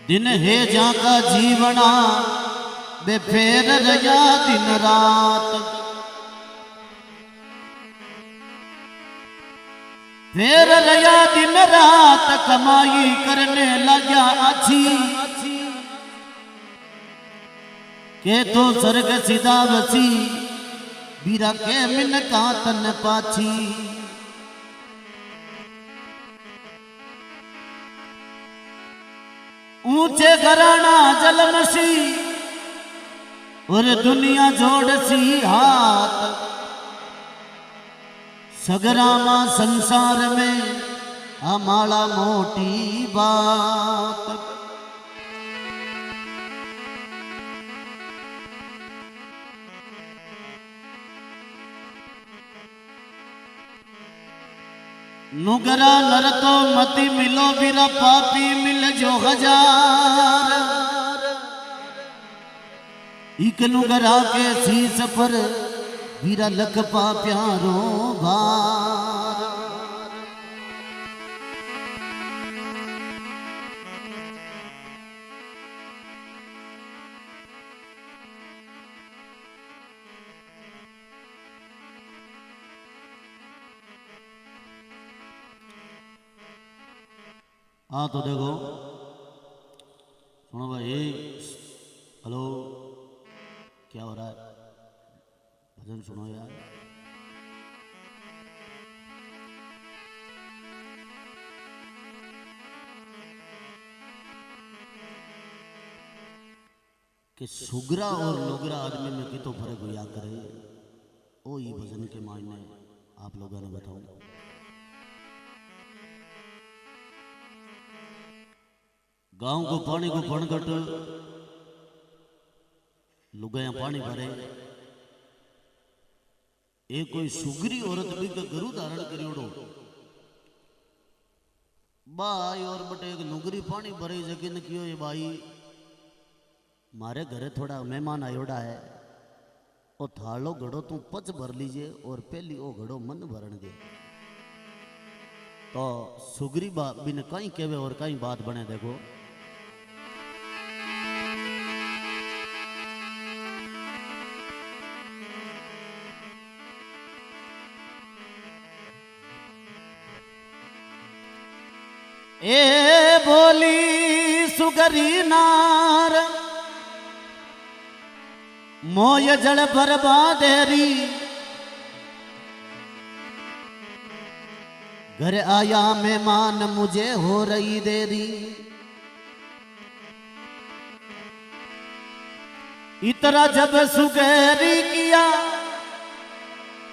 दिन है जाका जीवना बेफेर रया दिन रात, फेर रया दिन रात कमाई करने लगा अच्छी के तो स्वर्ग सीधा वसी बीरा के मिन का तन पाछी। ऊंचे घराना जलमसी और दुनिया जोड़सी हाथ, सगरामा संसार में हमारा मोटी बात। नुगरा नर तो मती मिलो बिरा पापी मिल जो हजार, इक नुगरा के शीस पर बिरा लख पा प्यारो भार। हाँ तो देखो सुनो भाई, हेलो क्या हो रहा है, भजन सुनो यार। कि सुगरा और लोगरा आदमी में कितो फर्क हुआ करे, ओ ये भजन के मायने आप लोगों ने बताओ। गांव को पानी को फणगट लुगाया पानी भरे, एक कोई सुगरी औरत भी का गुरु धारण करियोड़ो बाई और बटे एक नुगरी पानी भरे जगिन कियो ये बाई मारे घरे थोड़ा मेहमान आयोड़ा है, ओ थालो घड़ो तू पच भर लीजिए और पहली ओ घड़ो मन भरण दे। तो सुगरी बा बिन कहीं केवे और कहीं बात बने। देखो ए बोली सुगरी नार मोय जल बर्बादेरी, घर आया मेहमान मुझे हो रही देरी। इतरा जब सुगरी किया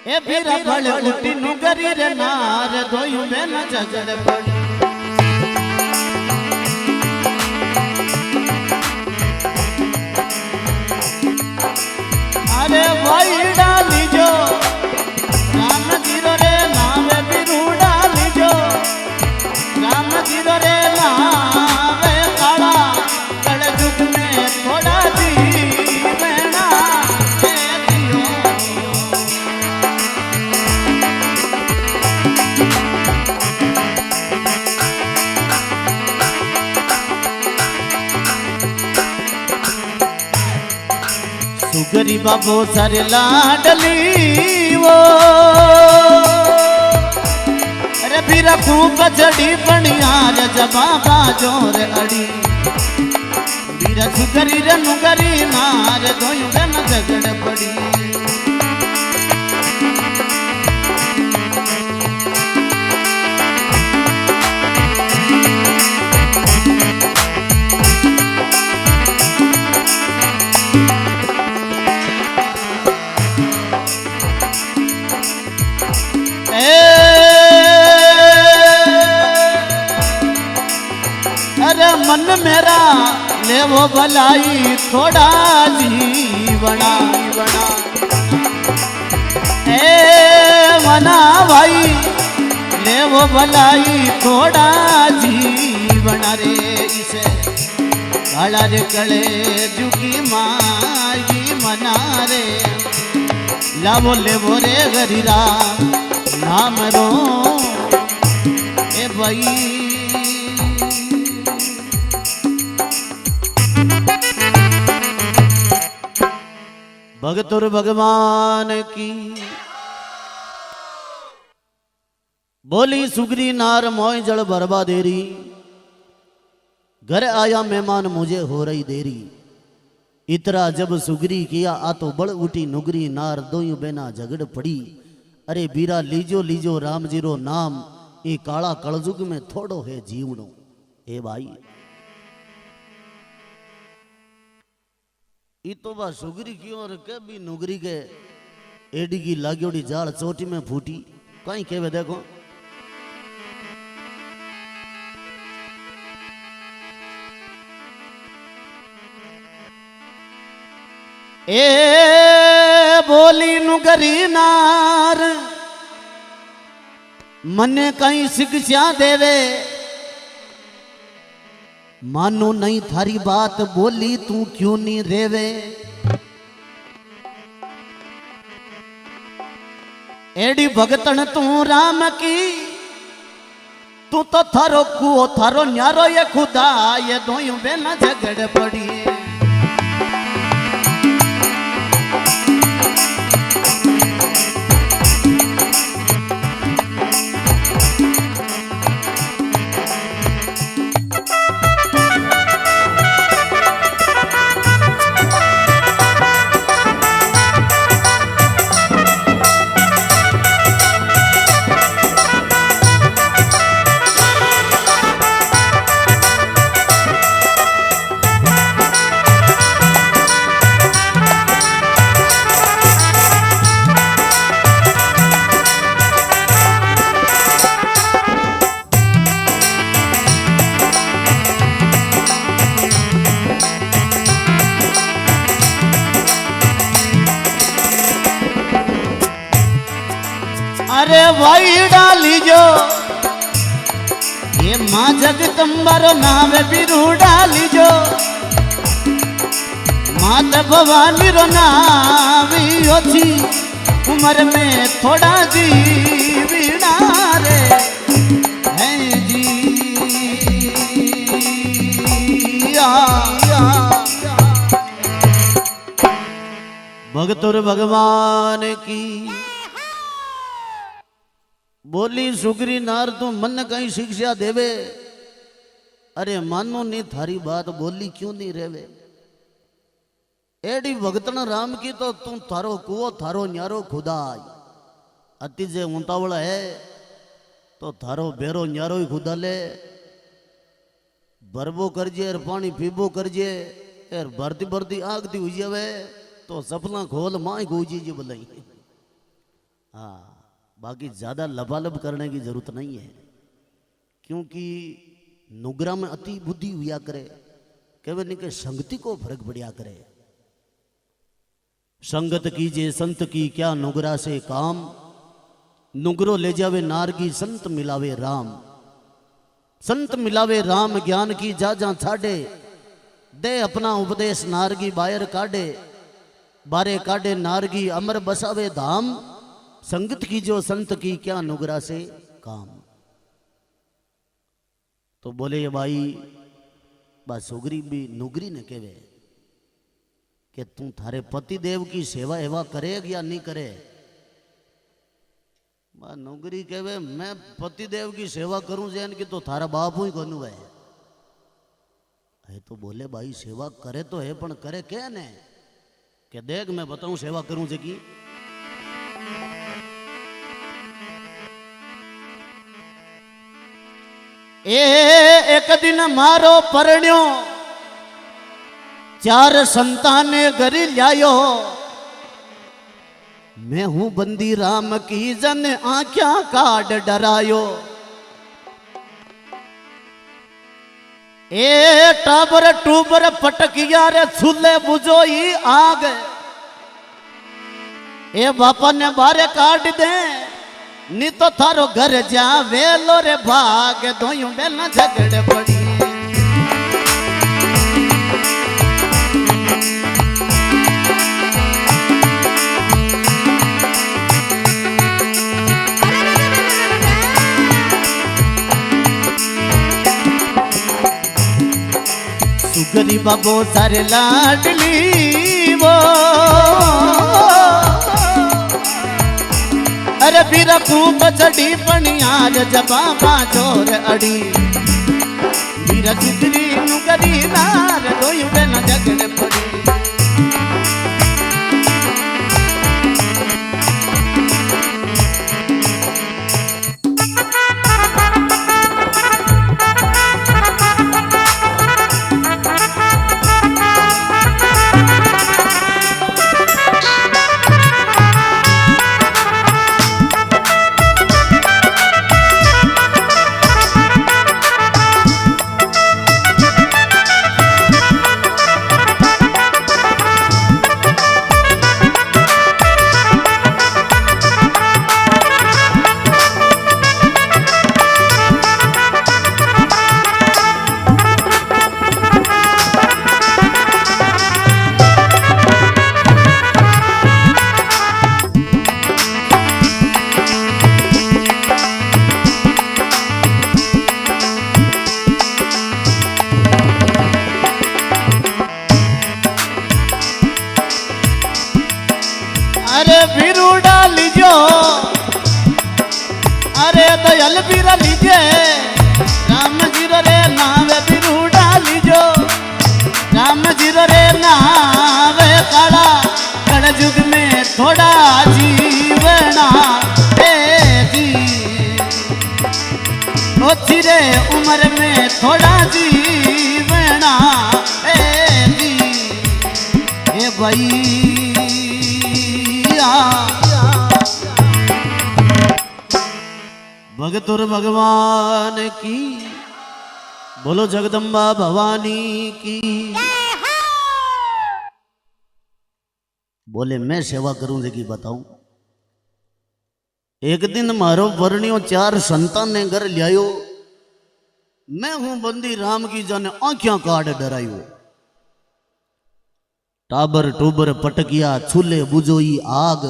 ए फिर बड़ उठी नुगरी रे नार, दोयू में न झगड़ पड़ी। अरे भाई डाली जो राम जीरो रे नावे बिरू डाली जो, राम जीरो रे नावे काला कल जुग में थोड़ा जीवना है दियो। सुगरी बाबो सर लाडली वो अरे बीरा खूब जड़ी बनियार जबा बाजोर अड़ी, बीरा सुगरी रे नुगरी नार दोयू में झगड़ पड़ी। अरे मन मेरा ले वो भलाई थोड़ा जीवना, ए मना भाई ले वो भलाई थोड़ा जीवना रे। इसे काला रे कले जुकी माई मना रे, लावो ले वो रे गरीरा नाम रो ए भाई। भगतुर भगवान की बोली सुगरी नार मोय जल बरबा देरी घर आया मेहमान मुझे हो रही देरी। इतरा जब सुगरी किया आ तो बड़ उठी नुगरी नार दोयू बेना झगड़ पड़ी। अरे बीरा लीजो लीजो राम जीरो नाम ये काला कलजुग में थोड़ो है जीवनो। ए भाई ई तो बा सुगरी की और के भी नुगरी के एडी की लागोड़ी जाल चोटी में फूटी कहीं केवे देखो। ए बोली नुगरी नार मने कहीं शिक्षा देवे मानो नहीं थारी बात बोली तू क्यों नहीं रेवे। एडी भगतन तू राम की तू तो थारो कुओ थारो न्यारो ये खुदा ये दोयू बेना झगड़ पड़ी। अरे भाई डाली जो ये माँ जगदम्बर नाम बिरू डाली जो माता भवानी रो नाम ओछी उम्र में थोड़ा जीविना रे है जी भगतुर भगवान की बोली सुगरी नार तू मन कहीं शिक्षा देवे। अरे मानो नहीं थारी बात बोली क्यों नहीं रेवे। एडी भगतन राम की तो तू थारो कुओ थारो न्यारो खुदा अति जे उतावला है तो थारो बेरो न्यारो ही खुदा ले बरबो करजे और पानी पीबो करजे और भरती भरती आग दी हुई जावे तो सपना खोल माँ गोजी जी बोलाई। हाँ बाकी ज्यादा लबालब करने की जरूरत नहीं है क्योंकि नुगरा में अति बुद्धि हुआ करे केवल नहीं के संगति को फर्क पड़िया करे। संगत कीजिए संत की क्या नुगरा से काम नुगरो ले जावे नार की संत मिलावे राम। संत मिलावे राम ज्ञान की जा जा छाड़े दे अपना उपदेश नार की बायर काढ़े बारे काढ़े नार की अमर बसावे धाम। संगत की जो संत की क्या नुगरा से काम। तो बोले ये भाई बस सुगरी भी नुगरी ने कहे कि तू थारे पति देव की सेवा एवा करे या नहीं करे। बा नुगरी कहे मैं पति देव की सेवा करूं जैन की तो थारा बापू ही कोनु है। तो बोले भाई सेवा करे तो है पण करे क्या ने के देख मैं बताऊं सेवा करूं जे की। एक दिन मारो परण्यो 4 संताने गरी लायो मैं हूं बंदी राम की जन आंख्या काट डरायो। ए टाबर टूबर पटकिया रे छुले बुझोई आग ए बापा ने बारे काट दे नी तो थारो घर जा वेलो रे भाग दोयू बेना झगड़ पड़ी। सुगरी बाबो सारे लाडली वो रखूं बछड़ी पनियार जबाबा जोर अड़ी वीर सुधरी नुगरी नार दोई न जगड़ पड़ी अरे बीरू डालीजो अरे दयाल बीरा लीजे राम जी रे नावे बीरू डालीजो राम जी रे नावे काला कल युग में थोड़ा जीवना जी ओछी रे उम्र में थोड़ा जीवना जी ए भाई भगतुर भगवान की बोलो जगदम्बा भवानी की बोले मैं सेवा करूं की बताऊं। एक दिन मारो वर्णियों 4 संतान ने घर लियायो मैं हूं बंदी राम की जाने आंखियां काट डरायो टाबर टूबर पटकिया छूले बुझोई आग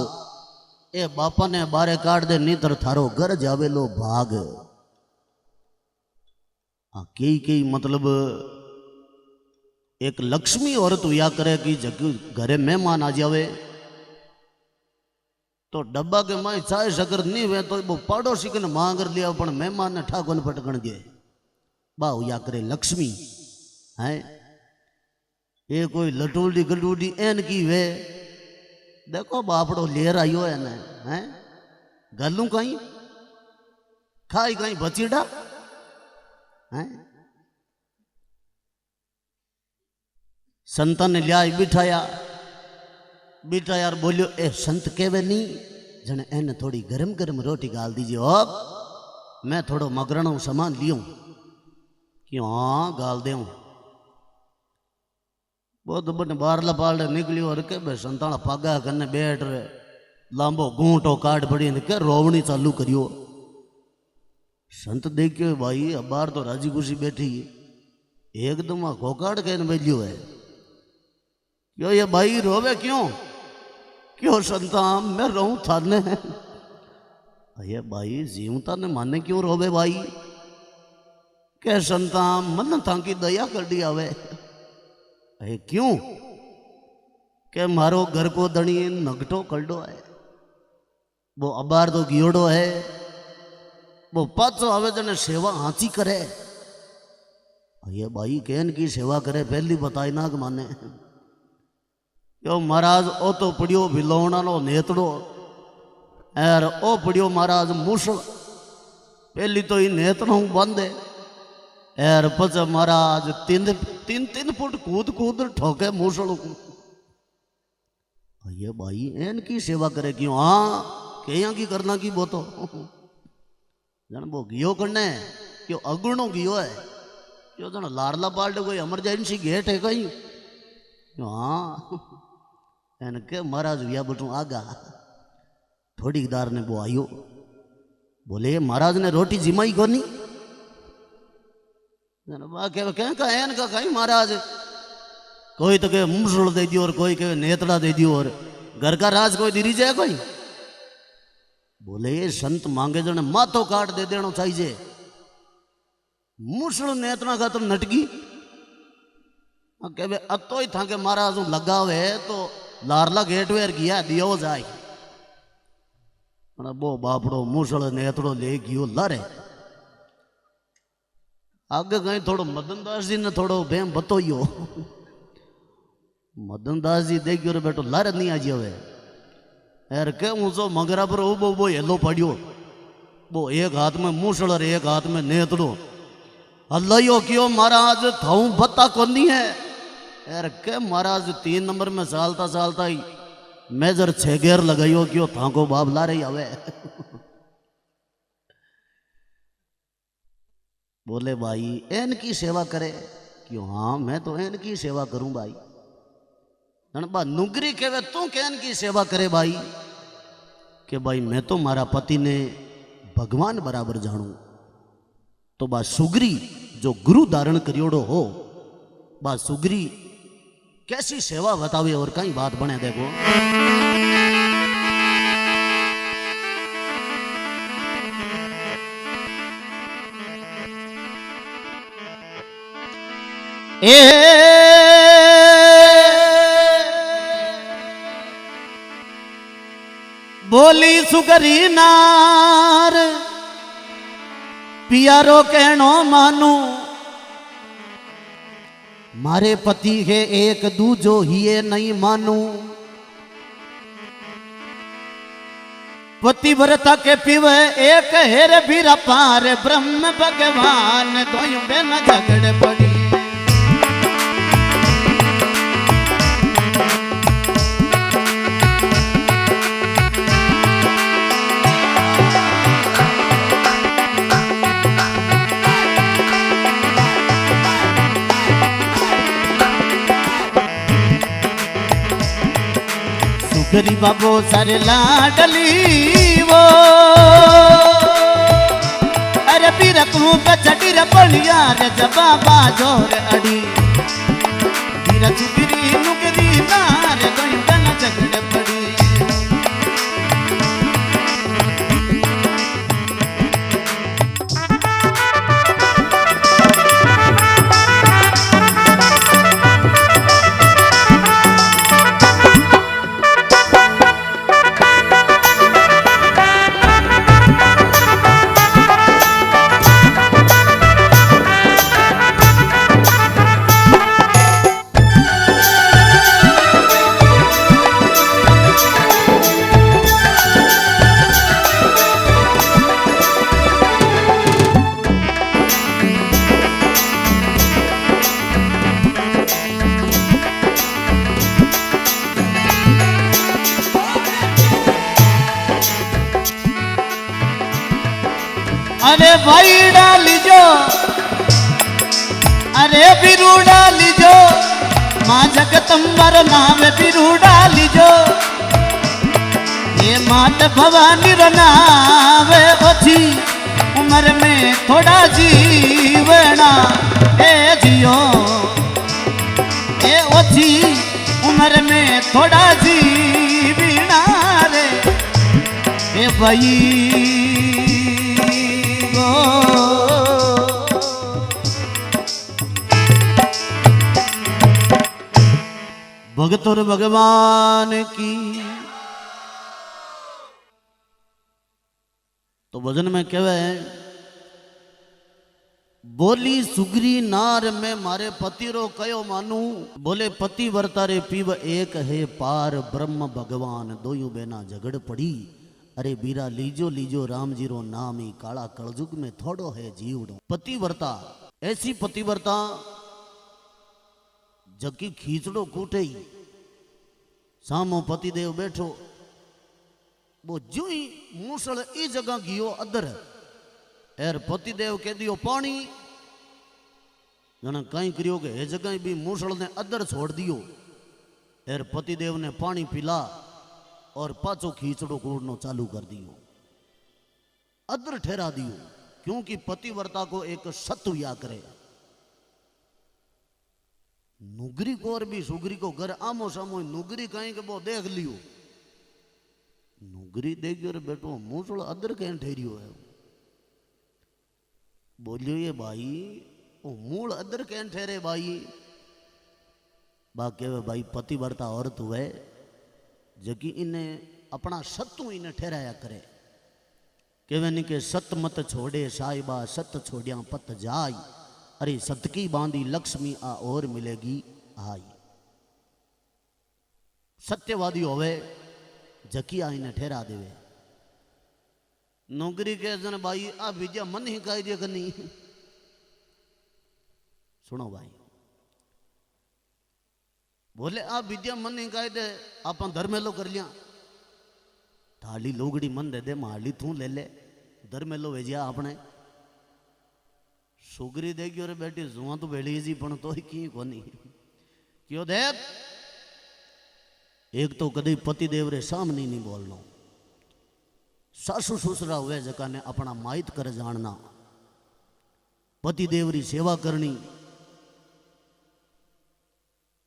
ए बापा ने बारे काट दे नीतर थारो घर जावेलो भाग। हाँ कई मतलब एक लक्ष्मी औरत या करे कि जग घरे मेहमान आ जावे तो डब्बा के माई चाय शकर नहीं वे तो वो पड़ोसी के मांग कर लिया पण मेहमान ने ठाकोन पटकण दे बाऊ या करे लक्ष्मी है ये कोई लटूडी गलूडी एन की वे देखो बापड़ो लेर आयो है ना है गलू कहीं खाई कहीं बचीड़ा है संत ने लिया बिठाया और बोलियो ए संत केवे नहीं जने एने थोड़ी गरम गरम रोटी गाल दीजिए अब मैं थोड़ो मगरणों सामान लियो क्यों हाँ गाल देऊं बहुत बड़े बारला पाल निकलियो और के बे संताना पागा कने बैठ रहे लांबो घूंटो काट पड़ी ने के रोवनी चालू करियो संत देखियो भाई अब बार तो राजी खुशी बैठी एकदम घोकाड़ के बैठियो है क्यों ये भाई रोवे क्यों क्यों संतान मैं रहूं थाने ये भाई जीवता ने माने क्यों रोवे भाई के संतान मन थाकी दया कर दी आवे है क्यों के मारो घर को दणी नगटो कलडो है वो अबार तो गियोड़ो है वो पाचो आवे जने सेवा हाथी करे ये भाई कहन की सेवा करे पहली बताई ना माने यो महाराज ओ तो पड़ियो भिलौना नो नेतड़ो एर ओ पड़ियो महाराज मूसल पहली तो ही नेतड़ों बंदे एर पच महाराज तीन फुट कूद ठोके मूसल ये भाई एन की सेवा करे क्यों हाँ के की करना की वो तो जन वो गियो करने क्यों अगुणो गियो है क्यों जन लाडला पाल्ट कोई इमरजेंसी गेट है कहीं हाँ एन के महाराज भैया बटू आगा थोड़ी दार ने वो आयो बोले महाराज ने रोटी जिमाई को नहीं एन का कहीं महाराज कोई तो कहे मूसड़ दे दियो और कोई कहे नेतड़ा दे दियो और घर का राज कोई दिरी जाए कोई बोले ये संत मांगे जने माथो काट दे देना चाहिए मूसड़ नेतना का तो नटकी कहे अतो ही था के महाराज लगावे तो लारला गेट वेर किया दियो जाए बो बापड़ो मूसड़ नेतड़ो ले गयो लारे आगे कहीं थोड़ो मदनदास जी ने थोड़ो बेम बतोयो मदनदास जी देखियो रे बेटो लारे नहीं आज हवे यार के ऊंचो मगरा पर उबो वो हेलो पड़ियो वो एक हाथ में मूसड़ और एक हाथ में नेतड़ो अल्लाह क्यों महाराज थाऊ बता कोनी है यार के महाराज 3 नंबर में सालता सालता ही मेजर 6 गेर लगाइयो क्यों थाको बाप ला रही आवे बोले भाई एन की सेवा करे क्यों हाँ मैं तो एन की सेवा करूं भाई बा नुगरी कहवे तू कैन की सेवा करे भाई कि भाई मैं तो मारा पति ने भगवान बराबर जानू तो बा सुगरी जो गुरु धारण करियोड़ो हो बा सुगरी कैसी सेवा बतावे और कई बात बने देखो ए बोली सुगरी नार पियारो कहनो मानू मारे पति है एक दूजो हिए नहीं मानू पतिव्रता के पिवे एक हेर बीरा पार ब्रह्म भगवान दोयों बिना झगड़ पड़ी गरी बाबो सारे लाडली वो अरे पीर तू कचटी रे पलिया रे जबाबा जोर अड़ी पीर चुगरी नुगरी नार कोई बन झगड़ पड़ी अरे भाई डालीजो अरे बिरू डालीजो माँ जगदम्बर नाम बिरू डालीजो ये मात भवानी रो नाम ओछी उम्र में थोड़ा जीवना ए जियो ए ओछी उम्र में थोड़ा जीवना रे ए भाई भगतोर भगवान की तो भजन में कहवे बोली सुगरी नार में मारे पति रो कयो मानू बोले पति वर्तारे पीव एक है पार ब्रह्म भगवान दोयू बेना झगड़ पड़ी अरे बीरा लीजो लीजो राम जी रो नाम ही काला कलजुग में थोड़ो है जीवड़ो पतिव्रता ऐसी पतिव्रता जबकि खींचड़ो कूटे ही सामो पतिदेव बैठो वो जो ही मूसड़ ई जगह गियो अदर एर पतिदेव कह दियो पानी जना कहीं करियो के हे जगह भी मूसड़ ने अदर छोड़ दियो एर पतिदेव ने पानी पिला और पाचो खींचड़ो कूटनो चालू कर दियो अदर ठहरा दियो क्योंकि पतिव्रता को एक सत्व या करे नुगरी को और भी सुगरी को घर आमो सामो नुगरी कहीं के वो देख लियो नुगरी देखियो रे बेटो मूसड़ अदर कहीं ठहरियो है बोलियो ये भाई वो मूल अदर कहीं ठहरे भाई बाकी भाई पतिव्रता औरत हुए जबकि इन्हें अपना सत्तू इन्हें ठहराया करे केवे नहीं के सत मत छोड़े साहिबा सत छोड़िया पत जाई, अरे सत की बांधी लक्ष्मी आ और मिलेगी आई। सत्यवादी होवे जकी आईने ठहरा देवे। नौकरी के जन भाई आ विद्या मन ही कह दिया करनी। सुनो भाई, बोले आ विद्या मन ही कह दे आप धर्मेलो कर लिया। थाली लोगड़ी मन दे दे माली तू ले ले धर्मेलो भेजिया आपने। सुगरी देगी और बेटी जुआ तो बेड़ी जी पण तो की कोनी क्यों दे। एक तो कदी पति देव रे सामने नहीं बोलना। सासू ससुरा हुए जका ने अपना माइत कर जानना, पति देव री सेवा करनी।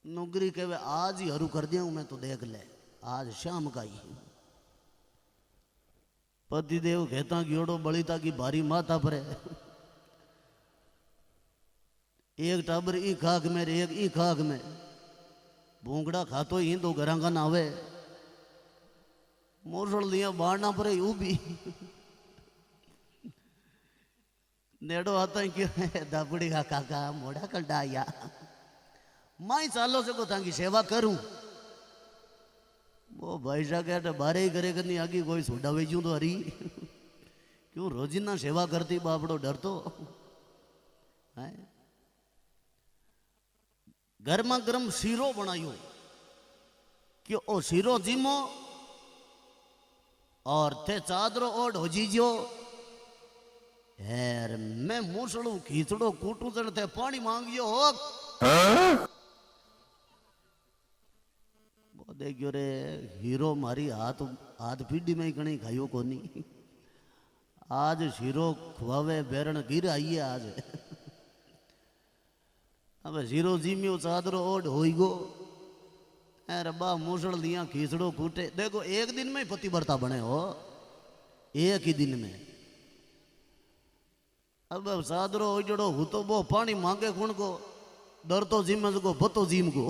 नौकरी कहवे आज ही हरू कर दिया हूं मैं तो देख ले आज शाम का ही। पति देव कहता गियोड़ो बलिता की भारी माथा पर है। एक टाबर ई खाक में एक ई खाक में भूंगड़ा खातो ही दो घर का नावे मोरसड़ लिया बाढ़ना पर यू भी नेड़ो आता है क्यों दापुड़ी का काका मोड़ा कटाया माई सालों से को ताकि सेवा करूं। वो भाई साहब कहते बारे ही करे करनी आगे कोई सोडा भेजूं तो हरी क्यों रोजिना सेवा करती बापड़ो डर तो है। गर्मा गर्म सीरो बनायो कि ओ सीरो जीमो और थे चादरो ओढ़ हो जीजो। यार मैं मूसड़ू खींचड़ो कूटू जन थे पानी मांगियो हो वो देखियो रे हीरो मारी हाथ हाथ पीढ़ी में ही कहीं खाइयो कोनी। आज हीरो खुआवे बेरण गिर आइए आज अब जीरो जीमियो चादरो ओढ़ हो गो। रब्बा मूसड़ लिया खींचड़ो कूटे। देखो एक दिन में ही पति बरता बने हो एक ही दिन में। अब चादरो हो जड़ो हूँ तो वो पानी मांगे खुण को डर तो जिम को बतो जिम को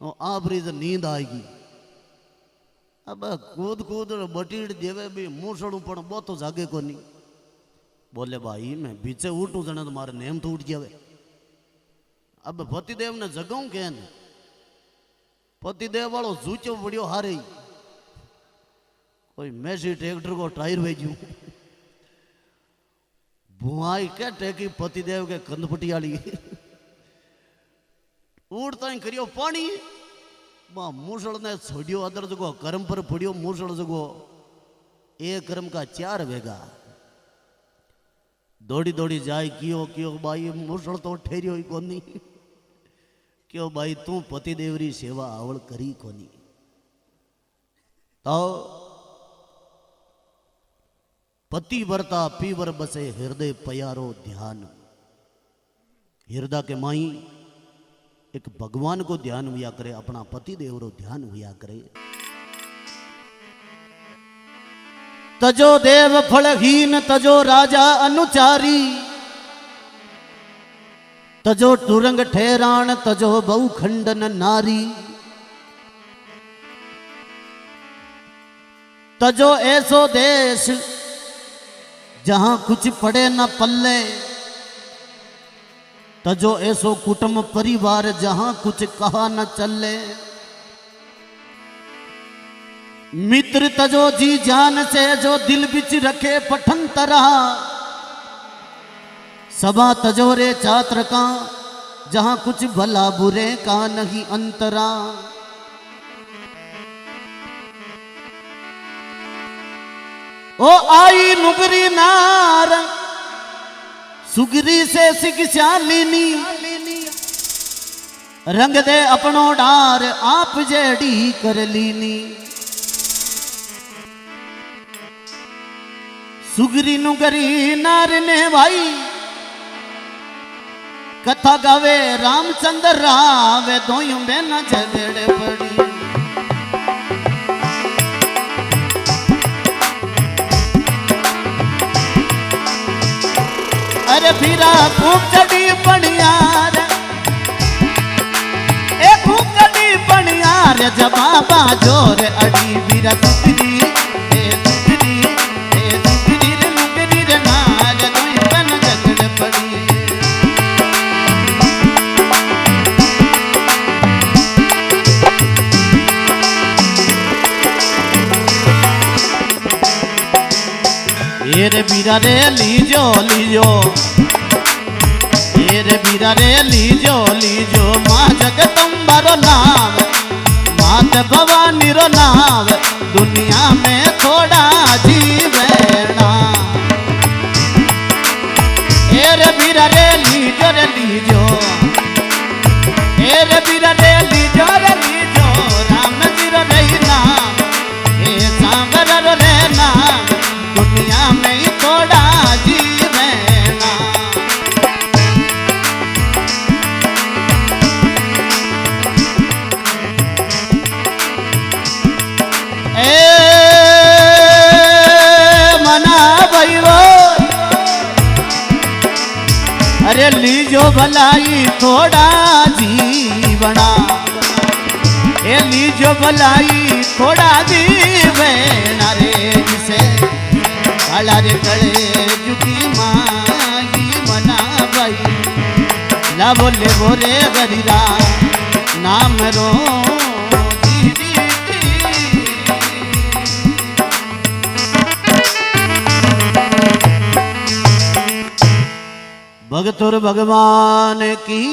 आप रीज नींद आएगी। अब कूद कूद बटीड़ देवे भी मूसड़ू पण वो तो जागे को नहीं। बोले भाई मैं बीचे उठू जने तो मारे नेम तो उठ जावे। अब पतिदेव ने जगाऊं के पतिदेव वालों जूचो बड़ियो हारे कोई मैसी ट्रैक्टर को टायर भेजू बुआई के टेकी पतिदेव के कंदपटी वाली उड़ता ही करियो पानी मूसड़ ने छोड़ियो अदर जगो कर्म पर पड़ियो मूसड़ जगो एक कर्म का 4 वेगा दौड़ी दौड़ी जाए कियो भाई मूसड़ तो ठहरियो ही कोनी क्यों भाई तू पति देवरी सेवा आवड़ करी कोनी। तो पति वर्ता पीवर बसे हृदय प्यारो ध्यान। हृदय के माई एक भगवान को ध्यान हुआ करे अपना पति देव रो ध्यान हुआ करे। तजो देव फलहीन तजो राजा अनुचारी तजो टुरंग ठहरान तजो बहु खंडन नारी। तजो ऐसो देश जहां कुछ पड़े न पल्ले तजो ऐसो कुटुंब परिवार जहां कुछ कहा न चले। मित्र तजो जी जान से जो दिल बिच रखे पठन तरह सबा तजोरे छात्र का जहां कुछ भला बुरे का नहीं अंतरा। ओ आई नुगरी नार सुगरी से शिक्षा लीनी रंग दे अपनो डार आप जेड़ी कर लीनी। सुगरी नुगरी नार ने भाई कथा गावे रामचंद्र रावे दोयों में न झगड़े पड़ी। अरे फिरा खूब चढ़ी बनियार ए खूब चढ़ी बनियार जबाबा जोर अड़ी फिरा दुखरी ए दुखरी ए दुखरी। रे बीरा रे लीजो लीजो, रे बीरा रे लीजो लीजो, माँ जगदम्बा रो नाम, मात भवानी रो नाम, दुनिया में थोड़ा जीवेना। रे बीरा रे लीजो रे लीजो, रे बीरा रे लीजो रे लीजो, राम जी रो रे नाम, सांबर रो रे नाम, दुनिया में ही थोड़ा जीवेना। मना भाई वो, अरे लीजो भलाई थोड़ा जीवना, लीजो भलाई थोड़ा जीवना रे, जिसे काला रे कड़े जुकी माई मना भाई, ला बोले बोले गरीरा नाम रो भगतुर भगवान की।